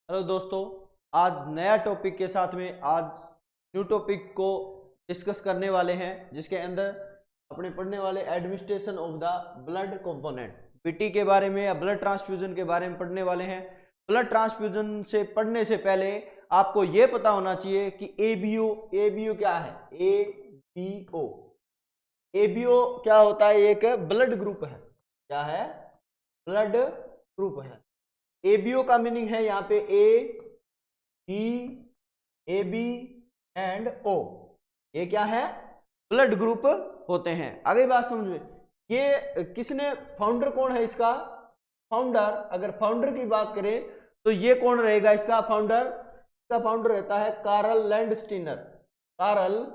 Hello दोस्तों, आज नया टॉपिक के साथ में आज न्यू टॉपिक को डिस्कस करने वाले हैं, जिसके अंदर अपने पढ़ने वाले administration of the blood component PT के बारे में या ब्लड ट्रांसफ्यूजन के बारे में पढ़ने वाले हैं। ब्लड ट्रांसफ्यूजन से पढ़ने से पहले आपको यह पता होना चाहिए कि एबीओ क्या है। एबीओ क्या होता है? एक ब्लड ग्रुप है। क्या है? ब्लड ग्रुप है। एबीओ का मीनिंग है यहाँ पे ए बी एंड ओ। ये क्या है? ब्लड ग्रुप होते हैं। आगे बात समझ में। ये किसने, फाउंडर कौन है इसका? फाउंडर, अगर फाउंडर की बात करें तो ये कौन रहेगा इसका फाउंडर? इसका फाउंडर रहता है कार्ल लैंडस्टीनर। कार्ल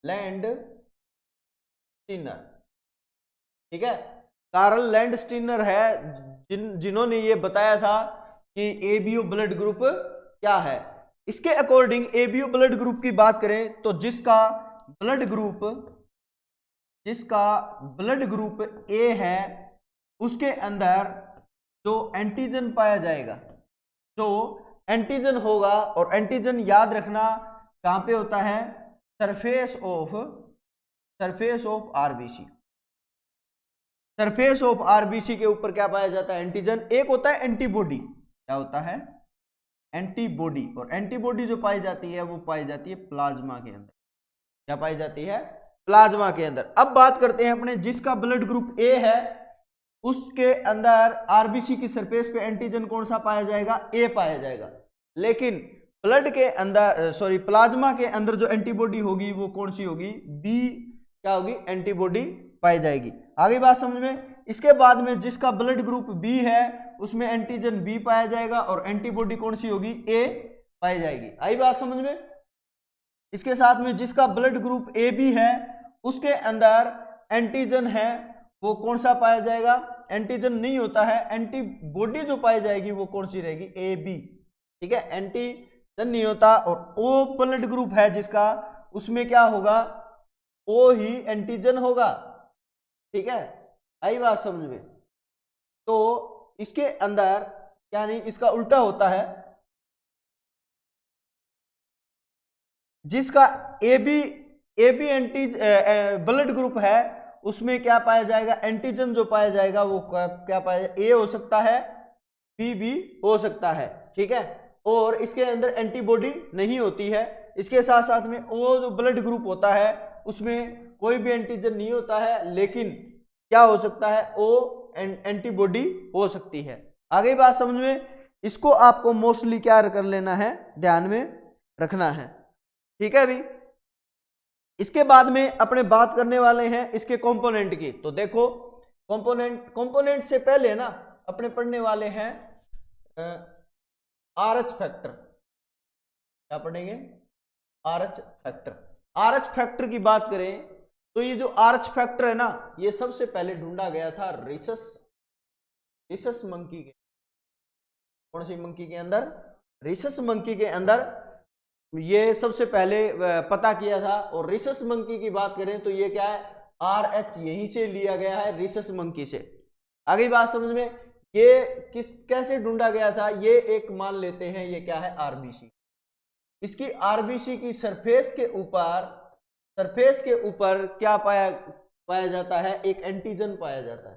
लैंडस्टीनर, ठीक है। कार्ल लैंडस्टीनर है जिन्होंने ये बताया था कि एबीओ ब्लड ग्रुप क्या है। इसके अकॉर्डिंग एबीओ ब्लड ग्रुप की बात करें तो जिसका ब्लड ग्रुप ए है, उसके अंदर जो एंटीजन पाया जाएगा, जो एंटीजन होगा, और एंटीजन याद रखना कहां पे होता है? Surface of RBC. Surface of RBC के ऊपर क्या पाया जाता है? एंटीजन। एक होता है एंटीबॉडी। क्या होता है? एंटीबॉडी। और एंटीबॉडी जो पाई जाती है वो पाई जाती है प्लाज्मा के अंदर। क्या पाई जाती है? प्लाज्मा के अंदर। अब बात करते हैं अपने जिसका ब्लड ग्रुप ए है, उसके अंदर आरबीसी की सरफेस पे एंटीजन कौन सा पाया जाएगा? ए पाया जाएगा। लेकिन ब्लड के अंदर प्लाज्मा के अंदर जो एंटीबॉडी होगी वो कौन सी होगी? बी क्या होगी? एंटीबॉडी पाई जाएगी। आगे बात समझ में। इसके बाद में जिसका ब्लड ग्रुप बी है उसमें एंटीजन बी पाया जाएगा और एंटीबॉडी कौन सी होगी? ए पाई जाएगी। आई बात समझ में। इसके साथ में जिसका ब्लड ग्रुप ए बी है उसके अंदर एंटीजन है, वो कौन सा पाया जाएगा? एंटीजन नहीं होता है, एंटीबॉडी जो पाई जाएगी वो कौन सी रहेगी? ए बी, ठीक है। एंटीजन नहीं होता। और ओ ब्लड ग्रुप है जिसका, उसमें क्या होगा? ओ ही एंटीजन होगा, ठीक है। आई बात समझ में। तो इसके अंदर यानी इसका उल्टा होता है। जिसका A B anti blood group है उसमें क्या पाया जाएगा? एंटीजन जो पाया जाएगा वो क्या पाया जाएगा? ए हो सकता है, बी भी हो सकता है, ठीक है। और इसके अंदर एंटीबॉडी नहीं होती है। इसके साथ साथ में ओ जो ब्लड ग्रुप होता है उसमें कोई भी एंटीजन नहीं होता है, लेकिन क्या हो सकता है? ओ एंटीबॉडी हो सकती है। आगे बात समझ में। इसको आपको मोस्टली क्या कर लेना है? ध्यान में रखना है, ठीक है अभी। इसके बाद में अपने बात करने वाले हैं इसके कंपोनेंट की। तो देखो, कंपोनेंट से पहले ना अपने पढ़ने वाले हैं आरएच फैक्टर। क्या पढ़ेंगे? RH factor. आरएच फैक्टर की बात करें तो ये जो आरएच फैक्टर है ना, ये सबसे पहले ढूंढा गया था रिसस मंकी के। कौन सी मंकी के अंदर? रिसस मंकी के अंदर ये सबसे पहले पता किया था। और रिसस मंकी की बात करें तो ये क्या है? आरएच यहीं से लिया गया है, रिसस मंकी से। आगे बात समझ में। ये कैसे ढूंढा गया था? ये एक मान लेते हैं, ये क्या है? आरबीसी। इसकी आरबीसी की सरफेस के ऊपर क्या पाया जाता है? एक एंटीजन पाया जाता है।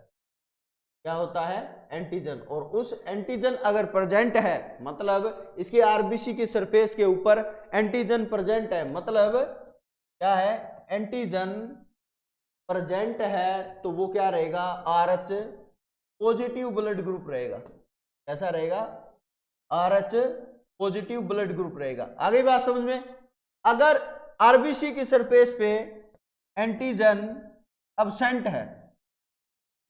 क्या होता है? एंटीजन। और उस एंटीजन अगर प्रेजेंट है, मतलब इसकी आरबीसी की सरफेस के ऊपर एंटीजन प्रेजेंट है, मतलब क्या है? एंटीजन प्रेजेंट है, तो वो क्या रहेगा? आरएच पॉजिटिव ब्लड ग्रुप रहेगा। कैसा रहेगा? आरएच पॉजिटिव ब्लड ग्रुप रहेगा। आगे बात समझ में। अगर आरबीसी की सरफेस पे एंटीजन अब्सेंट है,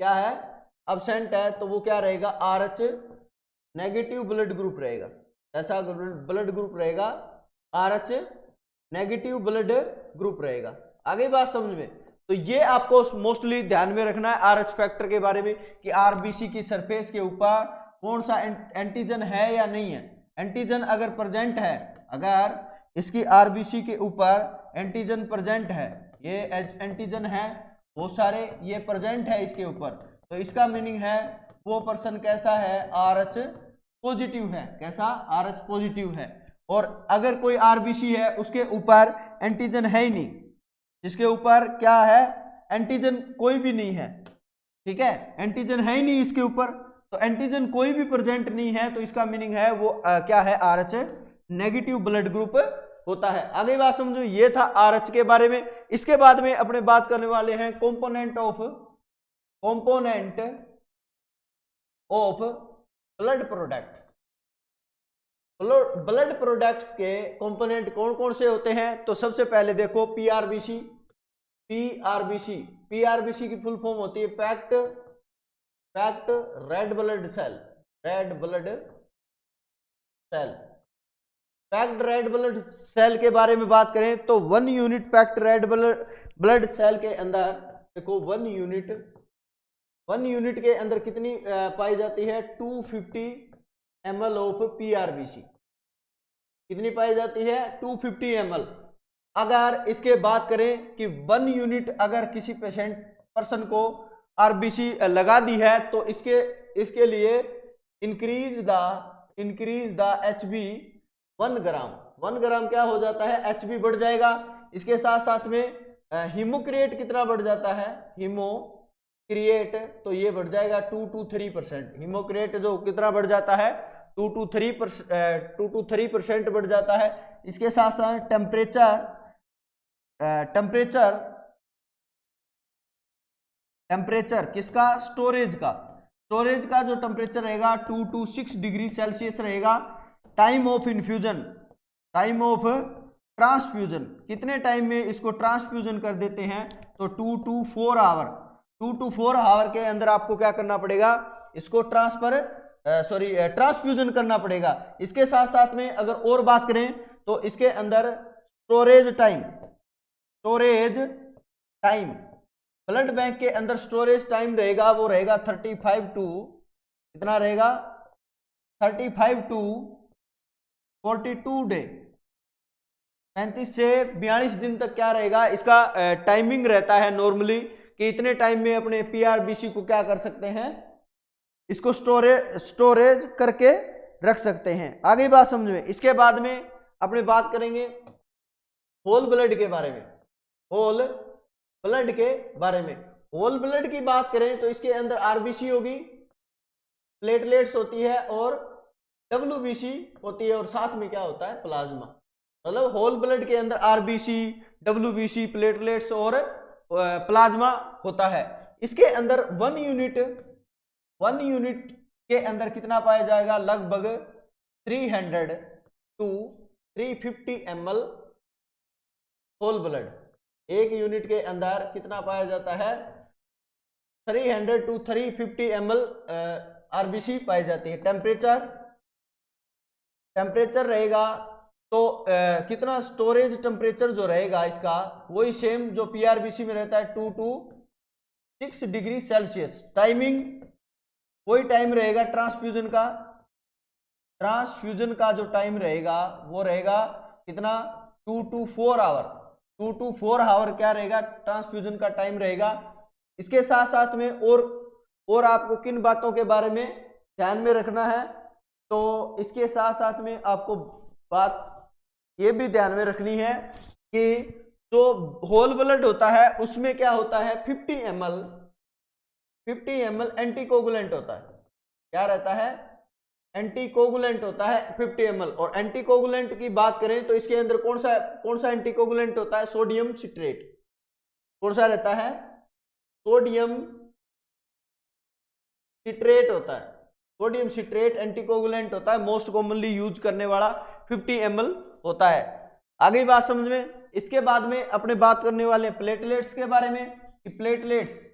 क्या है? अब्सेंट है, तो वो क्या रहेगा? आरएच नेगेटिव ब्लड ग्रुप रहेगा। ऐसा ब्लड ग्रुप रहेगा? आरएच नेगेटिव ब्लड ग्रुप रहेगा। आगे बात समझ में। तो ये आपको मोस्टली ध्यान में रखना है आरएच फैक्टर के बारे में कि आरबीसी की सरफेस के ऊपर कौन सा एंटीजन है या नहीं है। एंटीजन अगर प्रेजेंट है, अगर इसकी आरबीसी के ऊपर एंटीजन प्रेजेंट है, ये एंटीजन है, बहुत सारे ये प्रेजेंट है इसके ऊपर, तो इसका मीनिंग है वो पर्सन कैसा है? आरएच पॉजिटिव है। कैसा? RH पॉजिटिव है। और अगर कोई आरबीसी है उसके ऊपर एंटीजन है ही नहीं, जिसके ऊपर क्या है, एंटीजन कोई भी नहीं है, ठीक है, एंटीजन है ही नहीं इसके ऊपर, तो एंटीजन कोई भी प्रेजेंट नहीं है, तो इसका मीनिंग है वो क्या है, RH नेगेटिव ब्लड ग्रुप होता है। आगे बात समझो, ये था RH के बारे में। इसके बाद में अपने बात करने वाले हैं component of blood products. Blood products के कंपोनेंट कौन कौन से होते हैं? तो सबसे पहले देखो पीआरबीसी। पीआरबीसी की फुल फॉर्म होती है packed red blood cell. Packed red blood cell के बारे में बात करें तो 1 unit packed red blood cell के अंदर देखो 1 यूनिट के अंदर कितनी पाई जाती है? 250 ml ऑफ पीआरबीसी। कितनी पाई जाती है? 250 ml। अगर इसके बात करें कि 1 यूनिट अगर किसी पर्सन को आरबीसी लगा दी है तो इसके लिए इंक्रीज द एचबी 1 ग्राम। 1 ग्राम क्या हो जाता है? एचबी बढ़ जाएगा। इसके साथ साथ में हीमोक्रिएट कितना बढ़ जाता है? हीमोक्रिएट तो ये बढ़ जाएगा 2 to 3%। हीमोक्रिएट जो कितना बढ़ जाता है? 2 to 3% बढ़ जाता है। इसके साथ साथ टेम्परेचर किसका? स्टोरेज का जो टेम्परेचर रहेगा 2 to 6 डिग्री सेल्सियस रहेगा। टाइम ऑफ ट्रांसफ्यूजन, कितने टाइम में इसको ट्रांसफ्यूजन कर देते हैं? तो 2 to 4 आवर। 2 to 4 आवर के अंदर आपको क्या करना पड़ेगा? इसको ट्रांसफ्यूजन करना पड़ेगा। इसके साथ साथ में अगर और बात करें तो इसके अंदर स्टोरेज टाइम ब्लड बैंक के अंदर स्टोरेज टाइम रहेगा, वो रहेगा 35 टू कितना रहेगा? 35 टू 42 डे, 35 से 42 दिन तक क्या रहेगा? इसका टाइमिंग रहता है नॉर्मली कि इतने टाइम में अपने पीआरबीसी को क्या कर सकते हैं? इसको स्टोरेज करके रख सकते हैं। आगे बात समझ में। इसके बाद में अपने बात करेंगे होल ब्लड के बारे में। होल ब्लड की बात करें तो इसके अंदर आरबीसी होगी, प्लेटलेट्स होती है और डब्ल्यूबीसी होती है, और साथ में क्या होता है? प्लाज्मा। मतलब होल ब्लड के अंदर आरबीसी, डब्ल्यूबीसी, प्लेटलेट्स और प्लाज्मा होता है। इसके अंदर 1 यूनिट के अंदर कितना पाया जाएगा? लगभग 300 to 350 ml whole blood. 1 unit के अंदर कितना पाया जाता है? 300 to 350 ml आरबीसी पाई जाती है। टेम्परेचर रहेगा तो कितना स्टोरेज टेम्परेचर जो रहेगा इसका वही सेम जो पीआरबीसी में रहता है 2 to 6 डिग्री सेल्सियस। टाइमिंग वही टाइम रहेगा ट्रांसफ्यूजन का जो टाइम रहेगा वो रहेगा कितना? 2 to 4 आवर। 2 to 4 आवर क्या रहेगा? ट्रांसफ्यूजन का टाइम रहेगा। इसके साथ साथ में और आपको किन बातों के बारे में ध्यान में रखना है? तो इसके साथ साथ में आपको बात ये भी ध्यान में रखनी है कि जो होल ब्लड होता है उसमें क्या होता है? 50 ml एंटीकोगुलेंट होता है। क्या रहता है? एंटीकोगुलेंट होता है 50 ml। और एंटीकोगुलेंट की बात करें तो इसके अंदर कौन सा एंटीकोगुलेंट होता है? Sodium citrate. कौन सा रहता है? सोडियम सिट्रेट होता है। सोडियम सिट्रेट एंटीकोगुलेंट होता है, मोस्ट कॉमनली यूज करने वाला 50 ml होता है। आगे बात समझ में। इसके बाद में अपने बात करने वाले प्लेटलेट्स के बारे में कि प्लेटलेट्स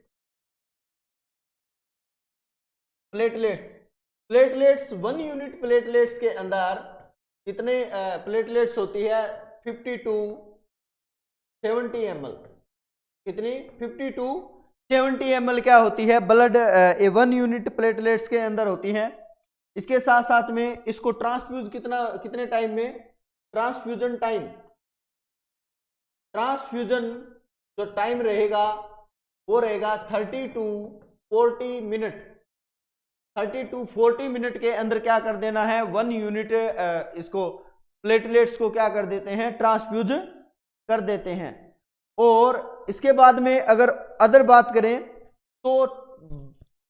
1 यूनिट प्लेटलेट्स के अंदर कितने प्लेटलेट्स होती है? 50 to 70 ml। कितनी? 50 to 70 ml क्या होती है? ब्लड 1 यूनिट प्लेटलेट्स के अंदर होती है। इसके साथ साथ में इसको ट्रांसफ्यूज कितने टाइम में? ट्रांसफ्यूजन जो टाइम रहेगा वो रहेगा 30 to 40 मिनट। 30 to 40 मिनट के अंदर क्या कर देना है, 1 यूनिट इसको प्लेटलेट्स को क्या कर देते हैं, ट्रांसफ्यूज कर देते हैं। और इसके बाद में अगर अदर बात करें तो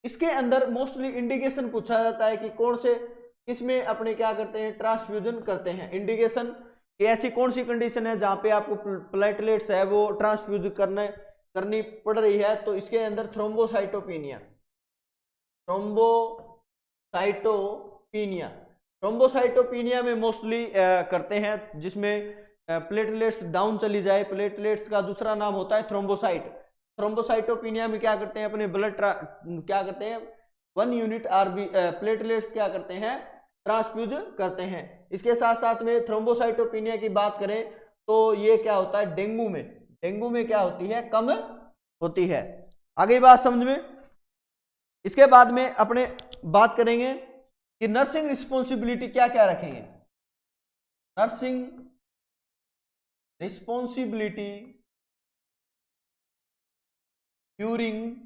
इसके अंदर मोस्टली इंडिकेशन पूछा जाता है कि कौन से किसमें अपने क्या करते हैं, ट्रांसफ्यूजन करते हैं। इंडिकेशन कि ऐसी कौन सी कंडीशन है जहां पे आपको प्लेटलेट्स है वो ट्रांसफ्यूज करनी पड़ रही है, तो इसके अंदर थ्रोम्बोसाइटोपिनिया, थ्रोम्बोसाइटोपिनिया में मोस्टली करते हैं, जिसमें प्लेटलेट्स डाउन चली जाए। प्लेटलेट्स का दूसरा नाम होता है थ्रोम्बोसाइट। थ्रोम्बोसाइटोपिनिया में क्या करते हैं, अपने ब्लड क्या करते हैं, 1 यूनिट आरबी प्लेटलेट्स क्या करते हैं, ट्रांसफ्यूज करते हैं। इसके साथ साथ में थ्रोम्बोसाइटोपिनिया की बात करें तो ये क्या होता है, डेंगू में क्या होती है, कम होती है। आगे बात समझ में। इसके बाद में अपने बात करेंगे कि नर्सिंग रिस्पॉन्सिबिलिटी क्या क्या रखेंगे। Nursing responsibility during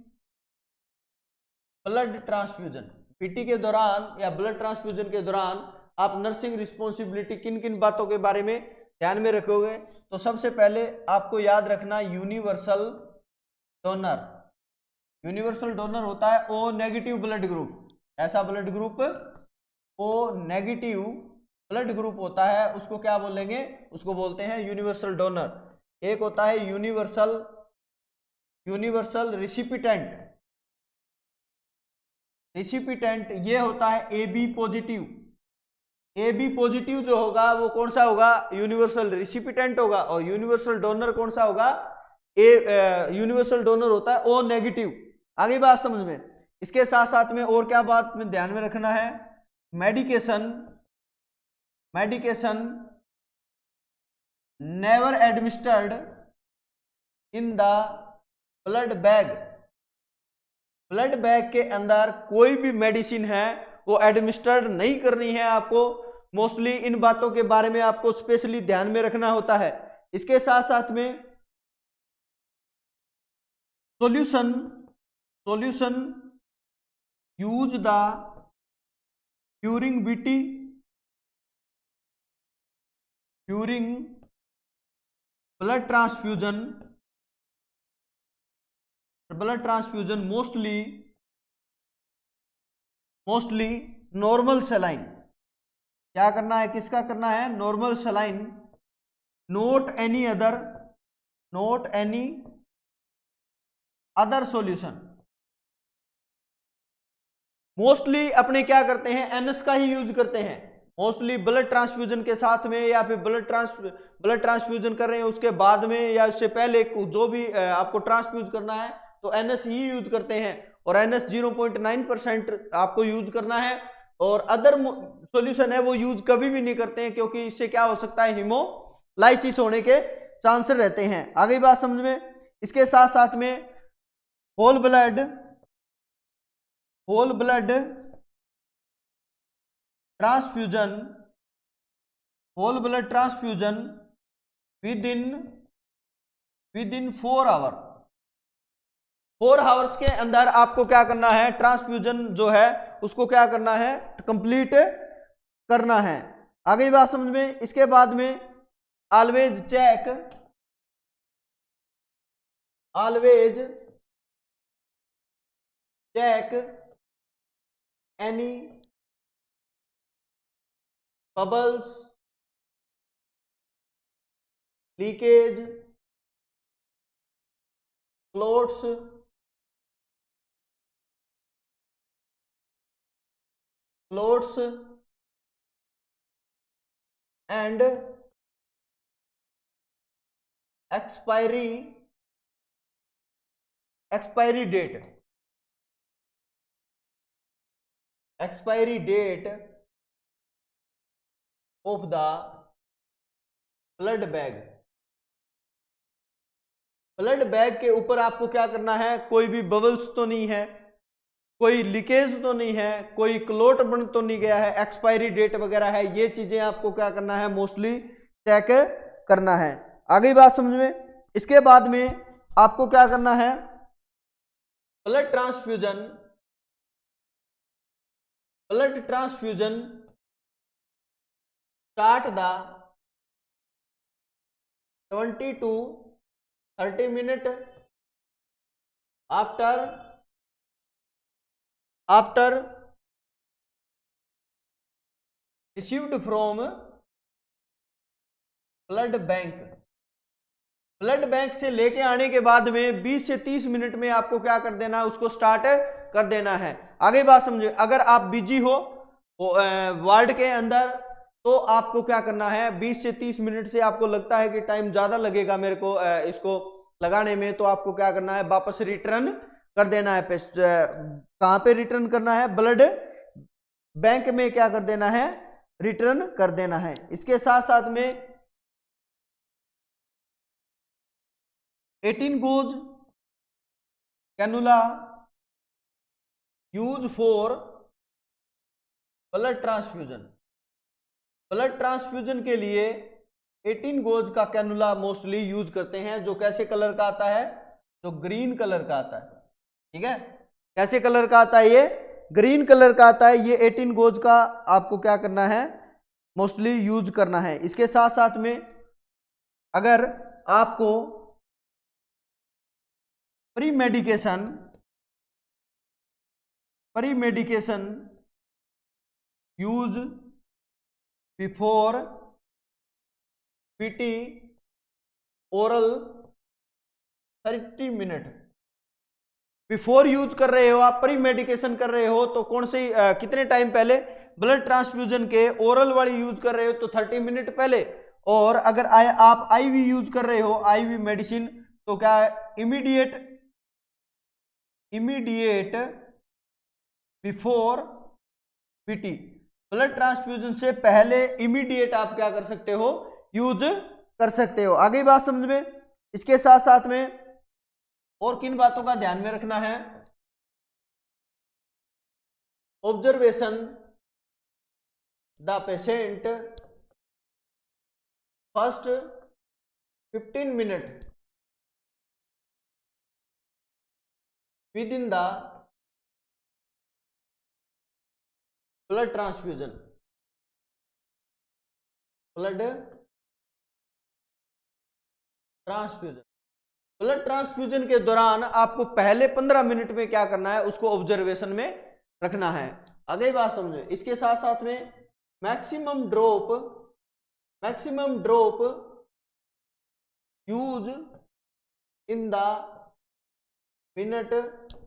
blood transfusion, PT के दौरान या ब्लड ट्रांसफ्यूजन के दौरान आप नर्सिंग रिस्पॉन्सिबिलिटी किन किन बातों के बारे में ध्यान में रखोगे। तो सबसे पहले आपको याद रखना यूनिवर्सल डोनर। यूनिवर्सल डोनर होता है ओ नेगेटिव ब्लड ग्रुप। ऐसा blood group O negative blood group होता है, उसको क्या बोलेंगे, उसको बोलते हैं यूनिवर्सल डोनर। एक होता है यूनिवर्सल रिसिपिटेंट, ये होता है AB पॉजिटिव। AB पॉजिटिव जो होगा वो कौन सा होगा, यूनिवर्सल रिसिपिटेंट होगा। और यूनिवर्सल डोनर कौन सा होगा, यूनिवर्सल डोनर होता है O नेगेटिव। आगे बात समझ में। इसके साथ साथ में और क्या बात में ध्यान में रखना है, medication never administered in the blood bag के अंदर कोई भी मेडिसिन है वो एडमिनिस्टर्ड नहीं करनी है आपको। मोस्टली इन बातों के बारे में आपको स्पेशली ध्यान में रखना होता है। इसके साथ साथ में solution use the during blood transfusion mostly normal saline. क्या करना है, किसका करना है, normal saline, not any other solution. Mostly अपने क्या करते हैं, एनएस का ही यूज करते हैं। मोस्टली ब्लड ट्रांसफ्यूजन के साथ में या फिर ब्लड ट्रांसफ्यूजन कर रहे हैं उसके बाद में या उससे पहले जो भी आपको ट्रांसफ्यूज करना है तो एनएस ही यूज करते हैं। और एनएस 0.9% आपको यूज करना है। और अदर सॉल्यूशन है वो यूज कभी भी नहीं करते हैं, क्योंकि इससे क्या हो सकता है, हीमोलाइसिस होने के चांसेस रहते हैं। आगे बात समझ में। इसके साथ साथ में whole blood transfusion within 4 hours के अंदर आपको क्या करना है, ट्रांसफ्यूजन जो है उसको क्या करना है, कंप्लीट करना है। आगे बात समझ में। इसके बाद में always check any bubbles, leakage, clots, and expiry date of the blood bag के ऊपर आपको क्या करना है, कोई भी बबल्स तो नहीं है, कोई लीकेज तो नहीं है, कोई क्लोट बन तो नहीं गया है, एक्सपायरी डेट वगैरह है, ये चीजें आपको क्या करना है, मोस्टली चेक करना है। आगे बात समझ में। इसके बाद में आपको क्या करना है, blood transfusion blood transfusion start the 20 to 30 minute after received from blood bank. Blood bank से लेके आने के बाद में 20 से 30 मिनट में आपको क्या कर देना है, उसको स्टार्ट कर देना है। आगे बात समझे, अगर आप बिजी हो वार्ड के अंदर तो आपको क्या करना है, 20 से 30 मिनट से आपको लगता है कि टाइम ज्यादा लगेगा मेरे को इसको लगाने में, तो आपको क्या करना है, वापस रिटर्न कर देना है। कहां पे रिटर्न करना है, ब्लड बैंक में क्या कर देना है, रिटर्न कर देना है। इसके साथ साथ में 18 gauge cannula use for blood transfusion. Blood transfusion के लिए 18 gauge का कैनुला मोस्टली यूज करते हैं, जो कैसे कलर का आता है, जो ग्रीन कलर का आता है। ठीक है, कैसे कलर का आता है, ये ग्रीन कलर का आता है। ये 18 gauge का आपको क्या करना है, मोस्टली यूज करना है। इसके साथ साथ में अगर आपको pre medication use before PT oral 30 minute. Before use कर रहे हो आप, प्री मेडिकेशन कर रहे हो, तो कौन से कितने टाइम पहले, ब्लड ट्रांसफ्यूजन के ओरल वाली यूज कर रहे हो तो 30 मिनट पहले। और अगर आप आईवी यूज कर रहे हो, आईवी मेडिसिन, तो क्या immediate before PT, blood transfusion से पहले इमीडिएट आप क्या कर सकते हो, यूज कर सकते हो। आगे बात समझ में। इसके साथ साथ में और किन बातों का ध्यान में रखना है, observation the patient first 15 minute with in the blood transfusion. Blood transfusion के दौरान आपको पहले 15 मिनट में क्या करना है, उसको ऑब्जर्वेशन में रखना है। आगे बात समझो। इसके साथ साथ में maximum drop use in the minute,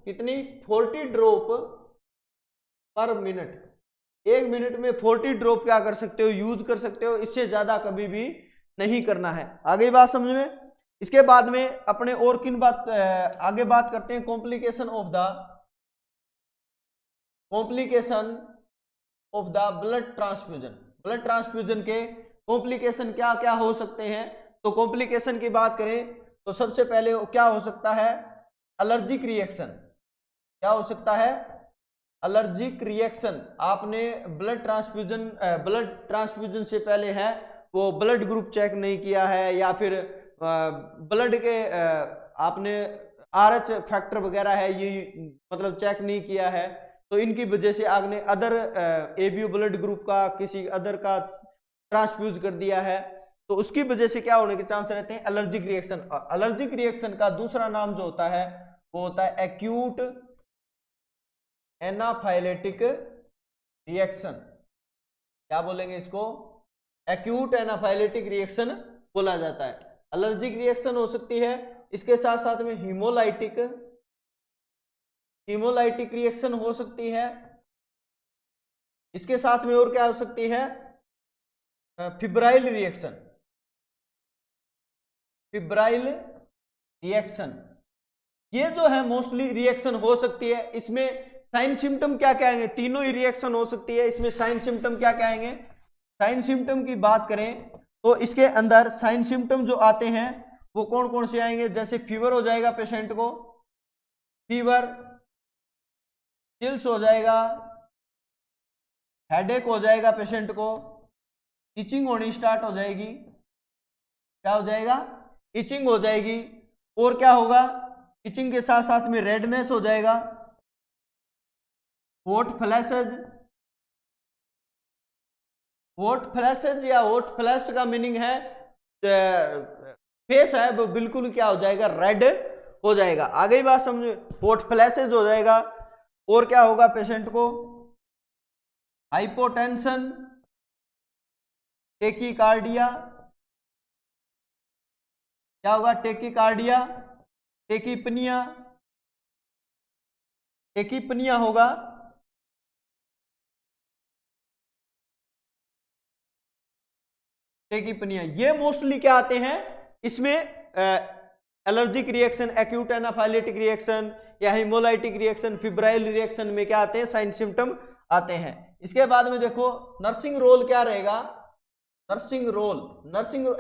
कितनी, 40 ड्रॉप पर मिनट। 1 मिनट में 40 ड्रॉप क्या कर सकते हो, यूज कर सकते हो, इससे ज्यादा कभी भी नहीं करना है। आगे बात समझ में। इसके बाद में अपने और किन बात आगे बात करते हैं, complication of the blood transfusion. Blood transfusion के कॉम्प्लिकेशन क्या क्या हो सकते हैं। तो कॉम्प्लिकेशन की बात करें तो सबसे पहले क्या हो सकता है, एलर्जिक रिएक्शन। क्या हो सकता है, एलर्जिक रिएक्शन। आपने ब्लड ट्रांसफ्यूजन से पहले है वो ब्लड ग्रुप चेक नहीं किया है, या फिर ब्लड के आपने RH फैक्टर वगैरह है ये मतलब चेक नहीं किया है, तो इनकी वजह से आपने अदर ABO ब्लड ग्रुप का किसी अदर का ट्रांसफ्यूज कर दिया है, तो उसकी वजह से क्या होने के चांस रहते हैं, एलर्जिक रिएक्शन। एलर्जिक रिएक्शन का दूसरा नाम जो होता है वो होता है एक्यूट एनाफाइलेटिक रिएक्शन। क्या बोलेंगे इसको, एक्यूट एनाफाइलेटिक रिएक्शन बोला जाता है। एलर्जिक रिएक्शन हो सकती है। इसके साथ साथ में हीमोलाइटिक रिएक्शन हो सकती है। इसके साथ में और क्या हो सकती है, फिब्राइल रिएक्शन। ये जो है मोस्टली रिएक्शन हो सकती है। इसमें साइन सिम्टम क्या क्या आएंगे, तीनों ही रिएक्शन हो सकती है। इसमें साइन सिम्टम क्या क्या आएंगे, साइन सिम्टम की बात करें तो इसके अंदर साइन सिम्टम जो आते हैं वो कौन कौन से आएंगे, जैसे फीवर हो जाएगा पेशेंट को, फीवर, चिल्स हो जाएगा, हेडेक हो जाएगा पेशेंट को, इचिंग होनी स्टार्ट हो जाएगी। क्या हो जाएगा, इचिंग हो जाएगी। और क्या होगा, इचिंग के साथ साथ में रेडनेस हो जाएगा, हॉट फ्लैशेज हॉट फ्लैशेज या हॉट फ्लैश्ड का मीनिंग है फेस है वो बिल्कुल क्या हो जाएगा, रेड हो जाएगा। आगे ही बात समझे, हॉट फ्लैशेज हो जाएगा। और क्या होगा, पेशेंट को हाइपोटेंशन, टेकीकार्डिया, क्या होगा, टेकीकार्डिया, टेकीपनिया, टेकीपनिया होगा। टेकीपनिया ये मोस्टली क्या आते हैं, इसमें allergic reaction, acute anaphylactic reaction या हिमोलाइटिक रिएक्शन, फिब्राइल रिएक्शन में क्या आते हैं, साइन सिम्टम आते हैं। इसके बाद में देखो नर्सिंग रोल क्या रहेगा, नर्सिंग रोल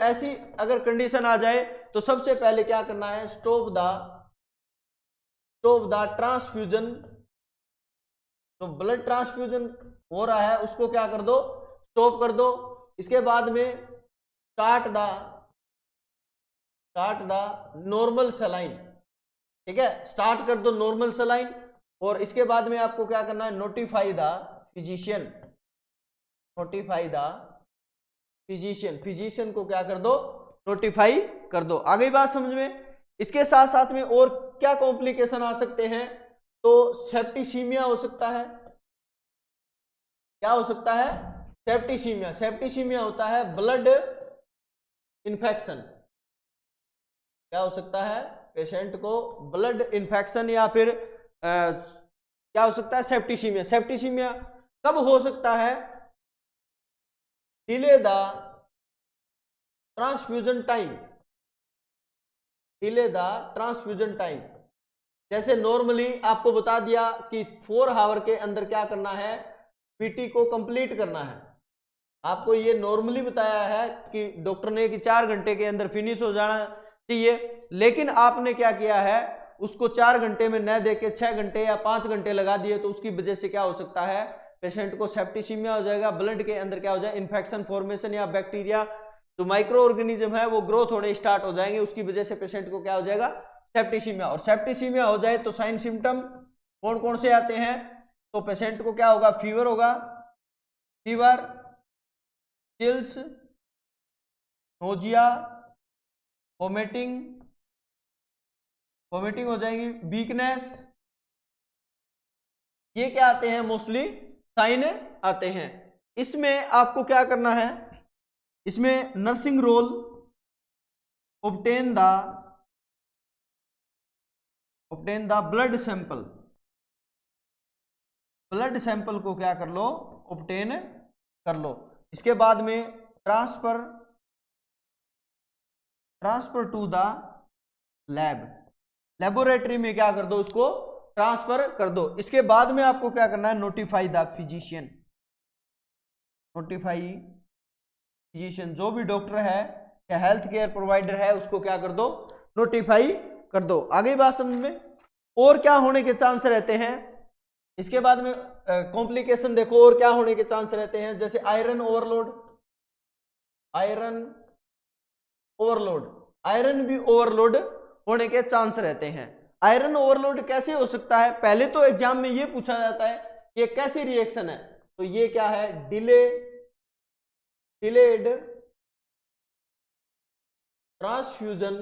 ऐसी अगर कंडीशन आ जाए तो सबसे पहले क्या करना है, स्टॉप द ट्रांसफ्यूजन। तो ब्लड ट्रांसफ्यूजन हो रहा है उसको क्या कर दो, स्टॉप कर दो। इसके बाद में स्टार्ट द नॉर्मल सलाइन, ठीक है, स्टार्ट कर दो नॉर्मल सलाइन। और इसके बाद में आपको क्या करना है, नोटिफाई द फिजिशियन को क्या कर दो, नोटिफाई कर दो। आगे बात समझ में। इसके साथ साथ में और क्या कॉम्प्लिकेशन आ सकते हैं, तो सेप्टिसीमिया हो सकता है। क्या हो सकता है, सेप्टिसीमिया होता है ब्लड इन्फेक्शन। क्या हो सकता है, पेशेंट को ब्लड इन्फेक्शन या फिर क्या हो सकता है, सेप्टिसीमिया कब हो सकता है, डिले द ट्रांसफ्यूजन टाइम। जैसे नॉर्मली आपको बता दिया कि 4 आवर के अंदर क्या करना है, पीटी को कंप्लीट करना है। आपको ये नॉर्मली बताया है कि डॉक्टर ने कि 4 घंटे के अंदर फिनिश हो जाना चाहिए, लेकिन आपने क्या किया है, उसको 4 घंटे में न देके 6 घंटे या 5 घंटे लगा दिए, तो उसकी वजह से क्या हो सकता है, पेशेंट को सेप्टिसीमिया हो जाएगा, ब्लड के अंदर क्या हो जाए, इन्फेक्शन फॉर्मेशन या बैक्टीरिया जो माइक्रो ऑर्गेनिज्म है वो ग्रोथ होने स्टार्ट हो जाएंगे, उसकी वजह से पेशेंट को क्या हो जाएगा, सेप्टिसीमिया। और सेप्टिसीमिया हो जाए तो साइन सिम्टम कौन कौन से आते हैं, तो पेशेंट को क्या होगा, फीवर होगा, चिल्स, नोजिया, वोमिटिंग हो जाएगी, वीकनेस, ये क्या आते हैं, मोस्टली साइन आते हैं। इसमें आपको क्या करना है, इसमें nursing role, obtain the blood sample को क्या कर लो, ऑब्टेन कर लो। इसके बाद में ट्रांसफर टू द लेबोरेटरी में क्या कर दो, उसको ट्रांसफर कर दो। इसके बाद में आपको क्या करना है, नोटिफाई फिजिशियन, जो भी डॉक्टर है या हेल्थ केयर प्रोवाइडर है उसको क्या कर दो, नोटिफाई कर दो। आगे बात समझ में। और क्या होने के चांस रहते हैं, इसके बाद में कॉम्प्लिकेशन देखो और क्या होने के चांस रहते हैं, जैसे आयरन भी ओवरलोड होने के चांस रहते हैं। आयरन ओवरलोड कैसे हो सकता है, पहले तो एग्जाम में ये पूछा जाता है ये कैसी रिएक्शन है, तो ये क्या है, डिलेड ट्रांसफ्यूजन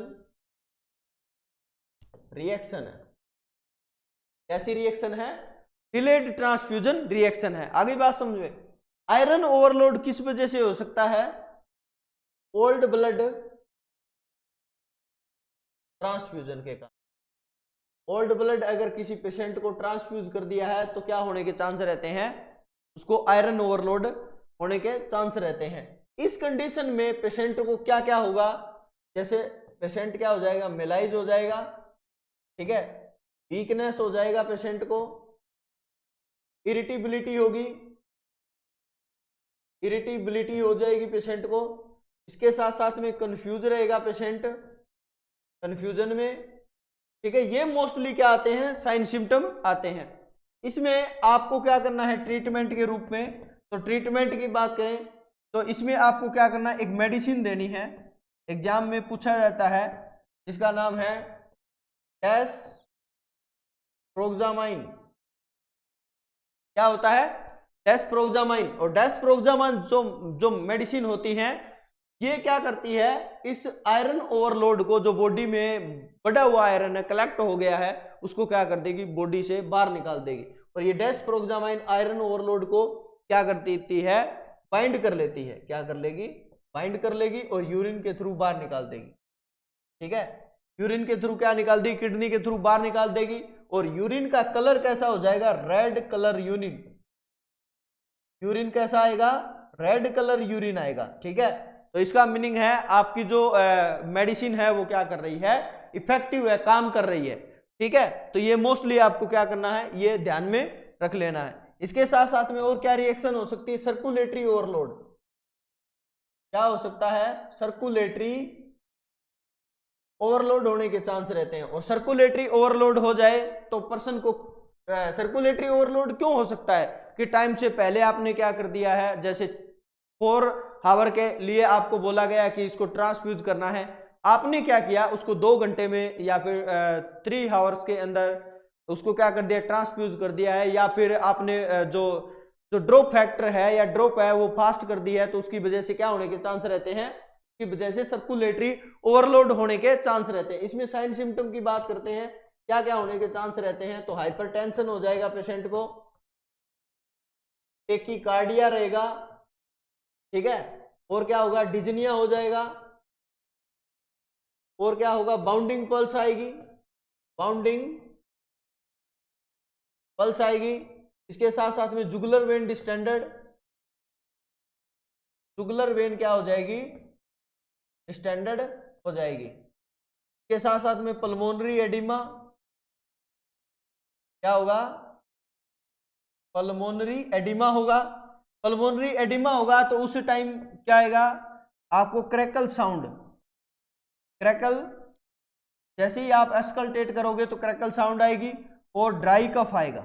रिएक्शन है। कैसी रिएक्शन है, डिलेड ट्रांसफ्यूजन रिएक्शन है। आगे बात समझे। आयरन ओवरलोड किस वजह से हो सकता है, ओल्ड ब्लड ट्रांसफ्यूजन के कारण। ओल्ड ब्लड अगर किसी पेशेंट को ट्रांसफ्यूज कर दिया है तो क्या होने के चांस रहते हैं, उसको आयरन ओवरलोड होने के चांस रहते हैं। इस कंडीशन में पेशेंट को क्या क्या होगा, जैसे पेशेंट क्या हो जाएगा, मेलाइज हो जाएगा, ठीक है, वीकनेस हो जाएगा पेशेंट को, इरिटेबिलिटी हो जाएगी पेशेंट को। इसके साथ साथ में कंफ्यूज रहेगा पेशेंट, कंफ्यूजन में, ठीक है। ये मोस्टली क्या आते हैं, साइन सिम्टम आते हैं। इसमें आपको क्या करना है ट्रीटमेंट के रूप में, तो ट्रीटमेंट की बात करें तो इसमें आपको क्या करना है, एक मेडिसिन देनी है, एग्जाम में पूछा जाता है, जिसका नाम है डेस्प्रोक्सामाइन। क्या होता है, डेस्प्रोग्रामाइन। और डेस्प्रोग्रामाइन जो मेडिसिन होती है, ये क्या करती है, इस आयरन ओवरलोड को, जो बॉडी में बढ़ा हुआ आयरन है, कलेक्ट हो गया है, उसको क्या कर देगी, बॉडी से बाहर निकाल देगी। और ये डेस्प्रोग्रामाइन आयरन ओवरलोड को क्या कर देती है, बाइंड कर लेती है। क्या कर लेगी, बाइंड कर लेगी और यूरिन के थ्रू बाहर निकाल देगी। ठीक है, यूरिन के थ्रू क्या निकाल देगी, किडनी के थ्रू बाहर निकाल देगी। और यूरिन का कलर कैसा हो जाएगा, रेड कलर यूरिन। यूरिन कैसा आएगा, रेड कलर यूरिन आएगा। ठीक है, तो इसका मीनिंग है आपकी जो मेडिसिन है वो क्या कर रही है, इफेक्टिव है, काम कर रही है। ठीक है, तो ये मोस्टली आपको क्या करना है, ये ध्यान में रख लेना है। इसके साथ साथ में और क्या रिएक्शन हो सकती है, सर्कुलेटरी ओवरलोड। क्या हो सकता है, सर्कुलेटरी ओवरलोड होने के चांस रहते हैं। और सर्कुलेटरी ओवरलोड हो जाए तो पर्सन को, सर्कुलेटरी ओवरलोड क्यों हो सकता है कि टाइम से पहले आपने क्या कर दिया है, जैसे 4 आवर के लिए आपको बोला गया कि इसको ट्रांसफ्यूज करना है, आपने क्या किया, उसको 2 घंटे में या फिर 3 आवर्स के अंदर उसको क्या कर दिया, ट्रांसफ्यूज कर दिया है। या फिर आपने जो ड्रॉप फैक्टर है या ड्रॉप है वो फास्ट कर दिया है, तो उसकी वजह से क्या होने के चांस रहते हैं, की वजह से सर्कुलेटरी ओवरलोड होने के चांस रहते हैं। इसमें साइन सिम्टम की बात करते हैं, क्या क्या होने के चांस रहते हैं, तो हाइपरटेंशन हो जाएगा पेशेंट को, टेकीकार्डिया रहेगा। ठीक है, और क्या होगा, डिजनिया हो जाएगा। और क्या होगा, बाउंडिंग पल्स आएगी, बाउंडिंग पल्स आएगी। इसके साथ साथ में jugular vein distended, jugular vein क्या हो जाएगी, स्टैंडर्ड हो जाएगी। इसके साथ साथ में पल्मोनरी एडिमा, क्या होगा, पल्मोनरी एडिमा होगा। पल्मोनरी एडिमा होगा तो उस टाइम क्या आएगा, आपको क्रैकल साउंड, क्रैकल, जैसे ही आप एस्कल्टेट करोगे तो क्रैकल साउंड आएगी। और ड्राई कफ आएगा,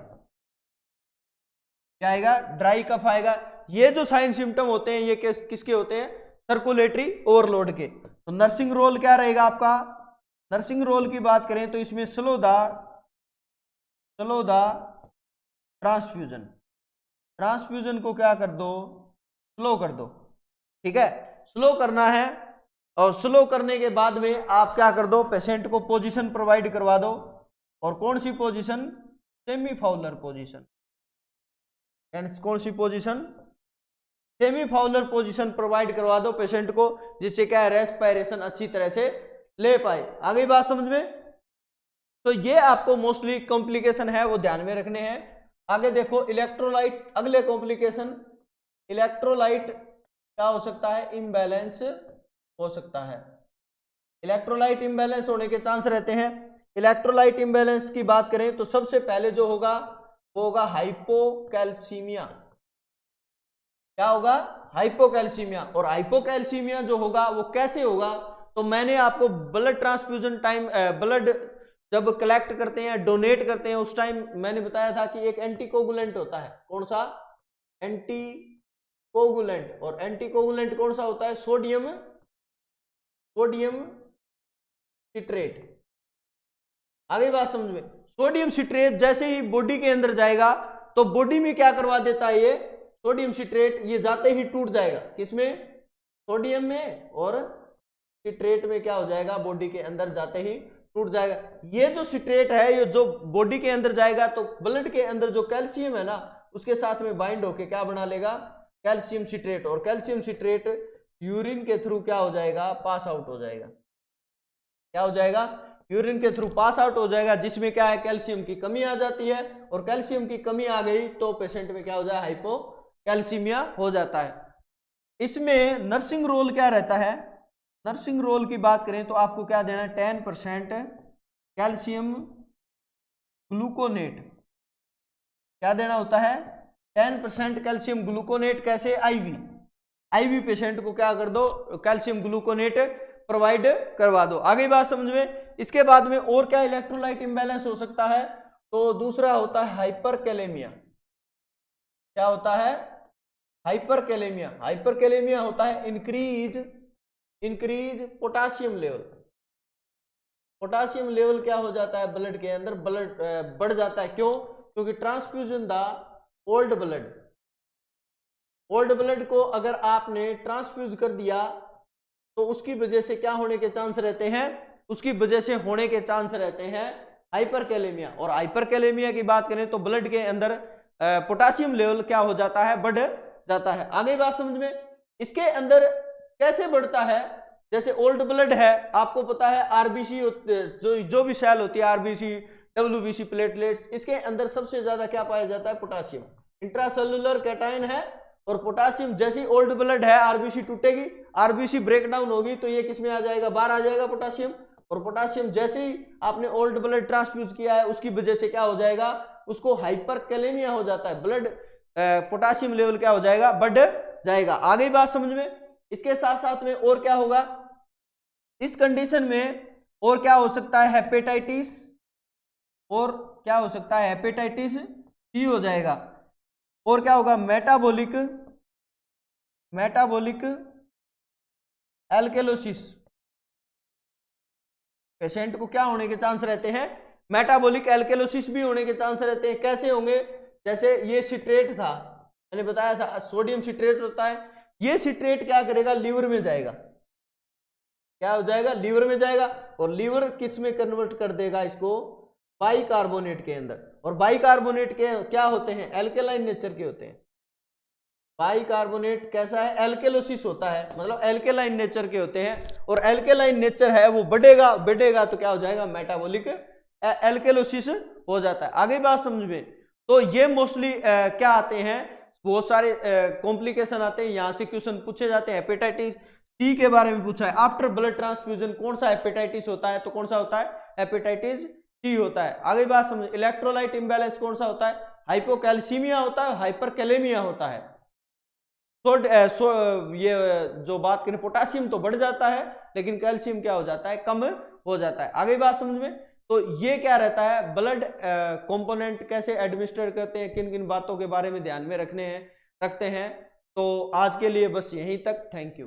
क्या आएगा, ड्राई कफ आएगा। ये जो साइन सिम्टम होते हैं ये किसके होते हैं, सर्कुलेटरी ओवरलोड के। तो नर्सिंग रोल क्या रहेगा आपका, नर्सिंग रोल की बात करें तो इसमें स्लो द ट्रांसफ्यूजन, ट्रांसफ्यूजन को क्या कर दो, स्लो कर दो। ठीक है, स्लो करना है। और स्लो करने के बाद में आप क्या कर दो, पेशेंट को पोजीशन प्रोवाइड करवा दो। और कौन सी पोजीशन, सेमी फाउलर पोजीशन। कौन सी position, semi Fowler position provide करवा दो पेशेंट को, जिससे क्या है, रेस्पिरेशन अच्छी तरह से ले पाए। आ गई बात समझ में। तो ये आपको मोस्टली कॉम्प्लिकेशन है वो ध्यान में रखने हैं। आगे देखो इलेक्ट्रोलाइट, अगले कॉम्प्लिकेशन, इलेक्ट्रोलाइट क्या हो सकता है, इम्बैलेंस हो सकता है। इलेक्ट्रोलाइट इम्बैलेंस होने के चांस रहते हैं। इलेक्ट्रोलाइट इम्बैलेंस की बात करें तो सबसे पहले जो होगा वो होगा हाइपोकैल्सीमिया। क्या होगा, हाइपोकैल्सीमिया। और हाइपोकैल्सीमिया जो होगा वो कैसे होगा, तो मैंने आपको ब्लड ट्रांसफ्यूजन टाइम, ब्लड जब कलेक्ट करते हैं, डोनेट करते हैं, उस टाइम मैंने बताया था कि एक एंटीकोगुलेंट होता है। कौन सा, एंटीकोगुलेंट। और एंटीकोगुलेंट कौन सा होता है, सोडियम सिट्रेट। आगे बात समझ में, सोडियम सिट्रेट जैसे ही बॉडी के अंदर जाएगा तो बॉडी में क्या करवा देता है, ये सोडियम सिट्रेट, ये जाते ही टूट जाएगा। किसमें, सोडियम में। और सिट्रेट में क्या हो जाएगा, बॉडी के अंदर जाते ही टूट जाएगा। ये जो सिट्रेट है, ये जो बॉडी के अंदर जाएगा तो ब्लड के अंदर जो कैल्शियम है ना, उसके साथ में बाइंड होके क्या बना लेगा, कैल्शियम सिट्रेट। और कैल्शियम सिट्रेट यूरिन के थ्रू क्या हो जाएगा, पास आउट हो जाएगा। क्या हो जाएगा, यूरिन के थ्रू पास आउट हो जाएगा, जिसमें क्या है, कैल्शियम की कमी आ जाती है। और कैल्शियम की कमी आ गई तो पेशेंट में क्या हो जाए, हाइपोकैल्सीमिया हो जाता है। इसमें नर्सिंग रोल क्या रहता है, नर्सिंग रोल की बात करें तो आपको क्या देना है, 10% कैल्शियम ग्लूकोनेट। क्या देना होता है, 10% कैल्शियम ग्लूकोनेट। कैसे, आईवी पेशेंट को क्या कर दो, कैल्शियम ग्लूकोनेट प्रोवाइड करवा दो। आगे बात समझ में। इसके बाद में और क्या इलेक्ट्रोलाइट इंबैलेंस हो सकता है, तो दूसरा होता है हाइपरकैलेमिया। क्या होता है, हाइपरकैलेमिया। हाइपरकैलेमिया होता है increase potassium level. Potassium level क्या हो जाता है, ब्लड के अंदर, ब्लड बढ़ जाता है। क्यों, क्योंकि transfusion the old blood, old blood को अगर आपने ट्रांसफ्यूज कर दिया तो उसकी वजह से क्या होने के चांस रहते हैं, उसकी वजह से होने के चांस रहते हैं हाइपरकैलेमिया। और हाइपरकैलेमिया की बात करें तो ब्लड के अंदर पोटासियम लेवल क्या हो जाता है, बढ़ जाता है। आगे बात समझ में, इसके अंदर कैसे बढ़ता है, जैसे ओल्ड ब्लड है, आपको पता है आरबीसी जो भी सेल होती है, आरबीसी, डब्ल्यूबीसी, प्लेटलेट्स, इसके अंदर सबसे ज्यादा क्या पाया जाता है, पोटासियम। इंट्रासेलुलर कैटायन है और पोटासियम। जैसे ओल्ड ब्लड है, आरबीसी टूटेगी, आरबीसी ब्रेकडाउन होगी तो ये किसमें आ जाएगा, बाहर आ जाएगा पोटासियम। और पोटासियम जैसे ही आपने ओल्ड ब्लड ट्रांसफ्यूज किया है उसकी वजह से क्या हो जाएगा, उसको हाइपरकैलेमिया हो जाता है, ब्लड पोटासियम लेवल क्या हो जाएगा, बढ़ जाएगा। आगे बात समझ में। इसके साथ साथ में और क्या होगा इस कंडीशन में, और क्या हो सकता है, हेपेटाइटिस, और क्या हो सकता है, हेपेटाइटिस सी हो जाएगा। और क्या होगा, मेटाबॉलिक एल्केलोसिस। पेशेंट को क्या होने के चांस रहते हैं, मेटाबॉलिक एल्केलोसिस भी होने के चांस रहते हैं। कैसे होंगे, जैसे ये सिट्रेट था, मैंने बताया था सोडियम सिट्रेट होता है, ये सिट्रेट क्या करेगा, लीवर में जाएगा, क्या हो जाएगा, लीवर में जाएगा। और लीवर किस में कन्वर्ट कर देगा इसको, बाइकार्बोनेट के अंदर। और बाइकार्बोनेट के क्या होते हैं, एल्केलाइन नेचर के होते हैं। बाइकार्बोनेट कैसा है, एल्केलोसिस होता है, मतलब एल्केलाइन नेचर के होते हैं। और एल्केलाइन नेचर है वो बढ़ेगा तो क्या हो जाएगा, मेटाबॉलिक एल्केलोसिस हो जाता है। आगे बात समझ में। तो ये मोस्टली क्या आते हैं, बहुत सारे कॉम्प्लिकेशन आते हैं, यहाँ से क्वेश्चन पूछे जाते हैं। हेपेटाइटिस सी के बारे में पूछा है, आफ्टर ब्लड ट्रांसफ्यूजन कौन सा हेपेटाइटिस होता है, तो कौन सा होता है, हेपेटाइटिस सी होता है। आगे बात समझ, इलेक्ट्रोलाइट इम्बैलेंस कौन सा होता है, हाइपोकैल्सीमिया होता है, हाइपरकैलेमिया होता है। ये जो बात करें, पोटासियम तो बढ़ जाता है लेकिन कैल्शियम क्या हो जाता है, कम हो जाता है। आगे बात समझ में। तो ये क्या रहता है, ब्लड कंपोनेंट कैसे एडमिनिस्टर करते हैं, किन किन बातों के बारे में ध्यान में रखते हैं। तो आज के लिए बस यहीं तक, थैंक यू।